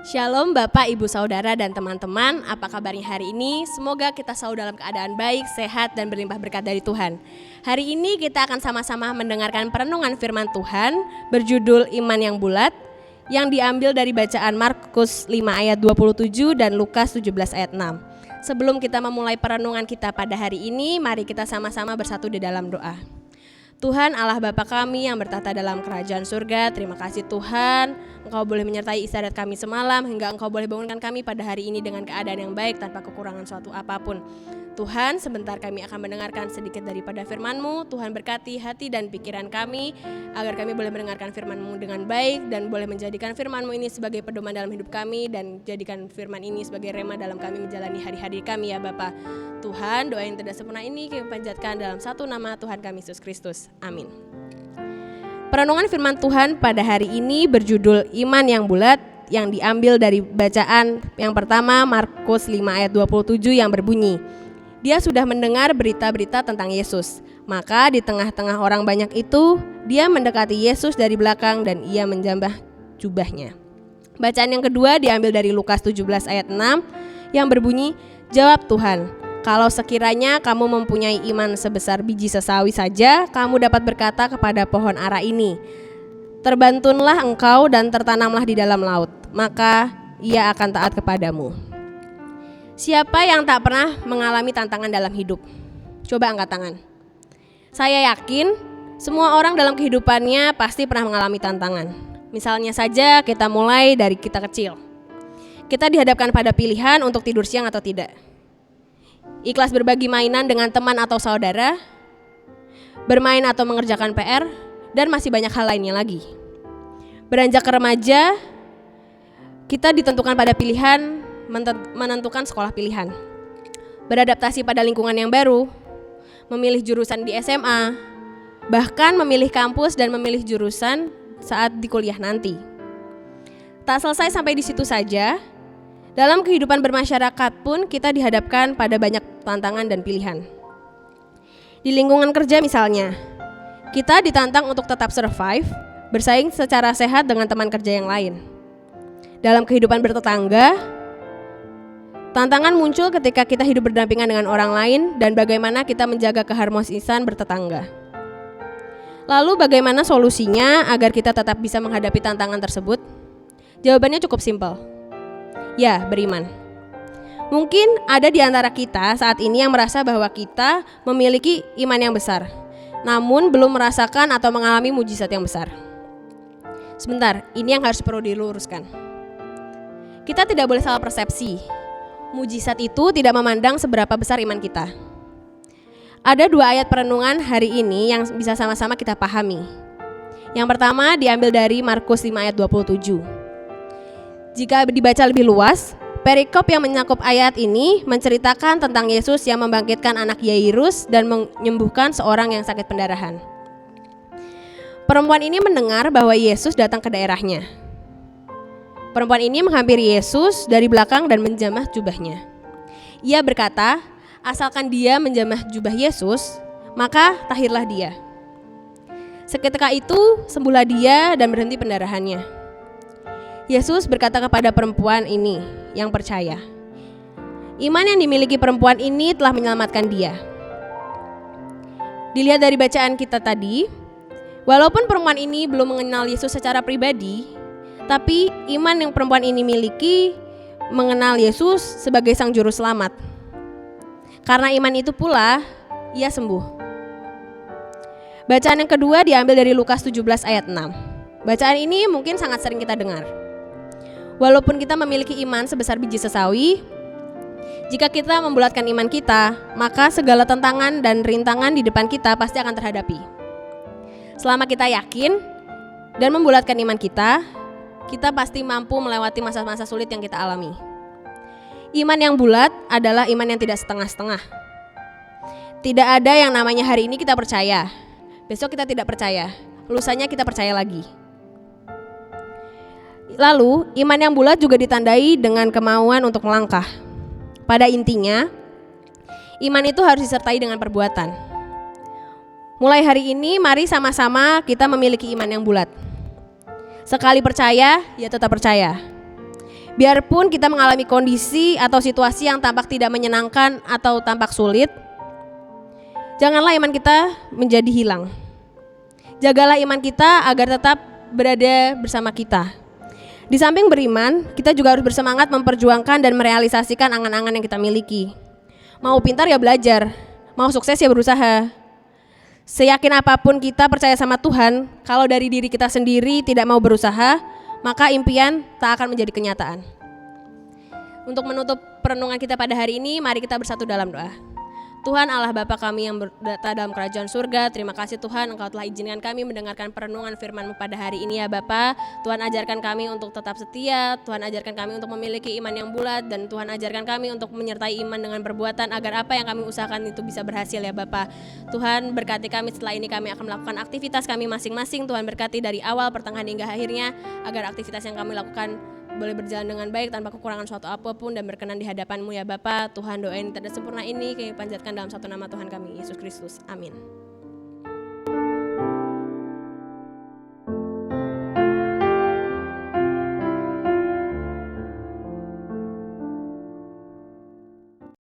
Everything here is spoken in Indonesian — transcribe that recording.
Shalom Bapak, Ibu, Saudara, dan teman-teman. Apa kabarnya hari ini? Semoga kita selalu dalam keadaan baik, sehat, dan berlimpah berkat dari Tuhan. Hari ini kita akan sama-sama mendengarkan perenungan firman Tuhan berjudul Iman yang Bulat, yang diambil dari bacaan Markus 5 ayat 27 dan Lukas 17 ayat 6. Sebelum kita memulai perenungan kita pada hari ini, mari kita sama-sama bersatu di dalam doa. Tuhan Allah Bapa kami yang bertata dalam kerajaan surga, terima kasih Tuhan, Engkau boleh menyertai istirahat kami semalam, hingga Engkau boleh bangunkan kami pada hari ini dengan keadaan yang baik tanpa kekurangan suatu apapun. Tuhan, sebentar kami akan mendengarkan sedikit daripada firman-Mu. Tuhan berkati hati dan pikiran kami, agar kami boleh mendengarkan firman-Mu dengan baik, dan boleh menjadikan firman-Mu ini sebagai pedoman dalam hidup kami, dan jadikan firman ini sebagai rema dalam kami menjalani hari-hari kami ya Bapa. Tuhan, doa yang tidak sempurna ini kami panjatkan dalam satu nama Tuhan kami Yesus Kristus. Amin. Perenungan firman Tuhan pada hari ini berjudul Iman yang Bulat, yang diambil dari bacaan yang pertama Markus 5 ayat 27 yang berbunyi, dia sudah mendengar berita-berita tentang Yesus. Maka di tengah-tengah orang banyak itu, dia mendekati Yesus dari belakang dan ia menjambah jubahnya. Bacaan yang kedua diambil dari Lukas 17 ayat 6 yang berbunyi, jawab Tuhan, kalau sekiranya kamu mempunyai iman sebesar biji sesawi saja, kamu dapat berkata kepada pohon ara ini, terbantunlah engkau dan tertanamlah di dalam laut, maka ia akan taat kepadamu. Siapa yang tak pernah mengalami tantangan dalam hidup? Coba angkat tangan. Saya yakin semua orang dalam kehidupannya pasti pernah mengalami tantangan. Misalnya saja kita mulai dari kita kecil. Kita dihadapkan pada pilihan untuk tidur siang atau tidak. Ikhlas berbagi mainan dengan teman atau saudara, bermain atau mengerjakan PR, dan masih banyak hal lainnya lagi. Beranjak ke remaja, kita ditentukan pada pilihan menentukan sekolah pilihan, beradaptasi pada lingkungan yang baru, memilih jurusan di SMA, bahkan memilih kampus dan memilih jurusan saat di kuliah nanti. Tak selesai sampai di situ saja, dalam kehidupan bermasyarakat pun kita dihadapkan pada banyak tantangan dan pilihan. Di lingkungan kerja misalnya, kita ditantang untuk tetap survive, bersaing secara sehat dengan teman kerja yang lain. Dalam kehidupan bertetangga, tantangan muncul ketika kita hidup berdampingan dengan orang lain dan bagaimana kita menjaga keharmonisan bertetangga. Lalu bagaimana solusinya agar kita tetap bisa menghadapi tantangan tersebut? Jawabannya cukup simpel. Ya, beriman. Mungkin ada di antara kita saat ini yang merasa bahwa kita memiliki iman yang besar, namun belum merasakan atau mengalami mujizat yang besar. Sebentar, ini yang harus perlu diluruskan. Kita tidak boleh salah persepsi. Mujizat itu tidak memandang seberapa besar iman kita. Ada dua ayat perenungan hari ini yang bisa sama-sama kita pahami. Yang pertama diambil dari Markus 5 ayat 27. Jika dibaca lebih luas, perikop yang mencakup ayat ini menceritakan tentang Yesus yang membangkitkan anak Yairus dan menyembuhkan seorang yang sakit pendarahan. Perempuan ini mendengar bahwa Yesus datang ke daerahnya. Perempuan ini menghampiri Yesus dari belakang dan menjamah jubahnya. Ia berkata, asalkan dia menjamah jubah Yesus, maka tahirlah dia. Seketika itu sembuhlah dia dan berhenti pendarahannya. Yesus berkata kepada perempuan ini yang percaya, iman yang dimiliki perempuan ini telah menyelamatkan dia. Dilihat dari bacaan kita tadi, walaupun perempuan ini belum mengenal Yesus secara pribadi, tapi iman yang perempuan ini miliki mengenal Yesus sebagai Sang Juru Selamat. Karena iman itu pula, ia sembuh. Bacaan yang kedua diambil dari Lukas 17 ayat 6. Bacaan ini mungkin sangat sering kita dengar. Walaupun kita memiliki iman sebesar biji sesawi, jika kita membulatkan iman kita, maka segala tantangan dan rintangan di depan kita pasti akan terhadapi. Selama kita yakin dan membulatkan iman kita pasti mampu melewati masa-masa sulit yang kita alami. Iman yang bulat adalah iman yang tidak setengah-setengah. Tidak ada yang namanya hari ini kita percaya, besok kita tidak percaya, lusanya kita percaya lagi. Lalu, iman yang bulat juga ditandai dengan kemauan untuk melangkah. Pada intinya, iman itu harus disertai dengan perbuatan. Mulai hari ini, mari sama-sama kita memiliki iman yang bulat. Sekali percaya, ya tetap percaya. Biarpun kita mengalami kondisi atau situasi yang tampak tidak menyenangkan atau tampak sulit, janganlah iman kita menjadi hilang. Jagalah iman kita agar tetap berada bersama kita. Di samping beriman, kita juga harus bersemangat memperjuangkan dan merealisasikan angan-angan yang kita miliki. Mau pintar ya belajar, mau sukses ya berusaha. Seyakin apapun kita percaya sama Tuhan, kalau dari diri kita sendiri tidak mau berusaha, maka impian tak akan menjadi kenyataan. Untuk menutup perenungan kita pada hari ini, mari kita bersatu dalam doa. Tuhan Allah Bapa kami yang berada dalam kerajaan surga, terima kasih Tuhan Engkau telah izinkan kami mendengarkan perenungan firman-Mu pada hari ini ya Bapa. Tuhan ajarkan kami untuk tetap setia, Tuhan ajarkan kami untuk memiliki iman yang bulat, dan Tuhan ajarkan kami untuk menyertai iman dengan perbuatan agar apa yang kami usahakan itu bisa berhasil ya Bapa. Tuhan berkati kami, setelah ini kami akan melakukan aktivitas kami masing-masing. Tuhan berkati dari awal, pertengahan hingga akhirnya, agar aktivitas yang kami lakukan boleh berjalan dengan baik tanpa kekurangan suatu apapun dan berkenan di hadapan-Mu ya Bapa. Tuhan, doa yang tidak sempurna ini kami panjatkan dalam satu nama Tuhan kami, Yesus Kristus. Amin.